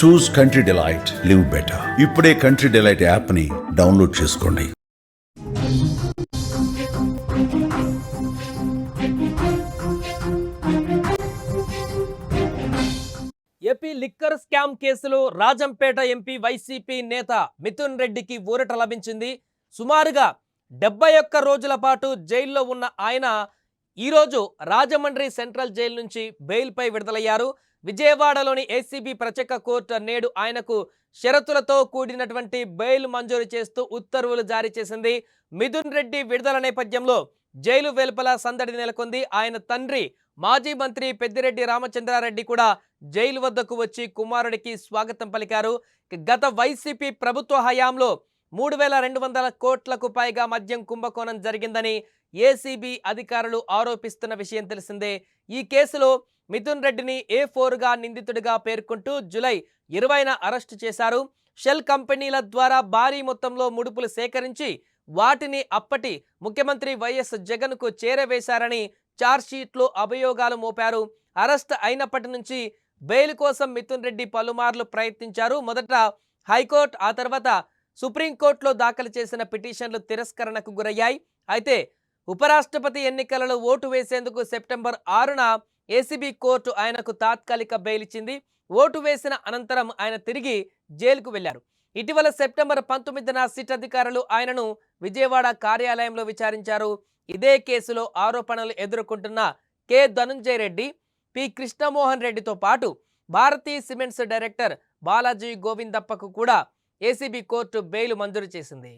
చూస్ country delight, live better. ఇప్పుడే country delight app ని download చేసుకోండి. ఏపీ లిక్కర్ స్కామ్ కేసులో రాజంపేట ఎంపీ వైసీపీ నేత మిథున్ రెడ్డికి ఊరట లభించింది. సుమారుగా 71 రోజుల పాటు జైల్లో ఉన్న ఆయన ఈరోజు రాజమండ్రి సెంట్రల్ జైలు నుంచి బెయిల్పై విడుదలయ్యారు. విజయవాడలోని ఏసీబీ ప్రత్యేక కోర్టు నేడు ఆయనకు షరతులతో కూడినటువంటి బెయిల్ మంజూరు చేస్తూ ఉత్తర్వులు జారీ చేసింది. మిథున్ రెడ్డి విడుదల నేపథ్యంలో జైలు వెలుపల సందడి నెలకొంది. ఆయన తండ్రి మాజీ మంత్రి పెద్దిరెడ్డి రామచంద్రారెడ్డి కూడా జైలు వద్దకు వచ్చి కుమారుడికి స్వాగతం పలికారు. గత వైసీపీ ప్రభుత్వ హయాంలో 3200 కోట్లకు పైగా మద్యం కుంభకోణం జరిగిందని ఏసీబీ అధికారులు ఆరోపిస్తున్న విషయం తెలిసిందే. ఈ కేసులో మిథున్ రెడ్డిని A4గా నిందితుడిగా పేర్కొంటూ జూలై 20న అరెస్టు చేశారు. షెల్ కంపెనీల ద్వారా భారీ మొత్తంలో ముడుపులు సేకరించి వాటిని అప్పటి ముఖ్యమంత్రి వైఎస్ జగన్కు చేరవేశారని చార్జ్షీట్లో అభియోగాలు మోపారు. అరెస్ట్ అయినప్పటి నుంచి బెయిల్ కోసం మిథున్ రెడ్డి పలుమార్లు ప్రయత్నించారు. మొదట హైకోర్టు, ఆ తర్వాత సుప్రీంకోర్టులో దాఖలు చేసిన పిటిషన్లు తిరస్కరణకు గురయ్యాయి. అయితే ఉపరాష్ట్రపతి ఎన్నికలలో ఓటు వేసేందుకు సెప్టెంబర్ 6న ఏసీబీ కోర్టు ఆయనకు తాత్కాలిక బెయిల్ ఇచ్చింది. ఓటు వేసిన అనంతరం ఆయన తిరిగి జైలుకు వెళ్లారు. ఇటీవల సెప్టెంబర్ 19న సిట్ అధికారులు ఆయనను విజయవాడ కార్యాలయంలో విచారించారు. ఇదే కేసులో ఆరోపణలు ఎదుర్కొంటున్న కె ధనుంజయ రెడ్డి, పి కృష్ణమోహన్ రెడ్డితో పాటు భారతీ సిమెంట్స్ డైరెక్టర్ బాలాజీ గోవిందప్పకు కూడా ఏసీబీ కోర్టు బెయిల్ మంజూరు చేసింది.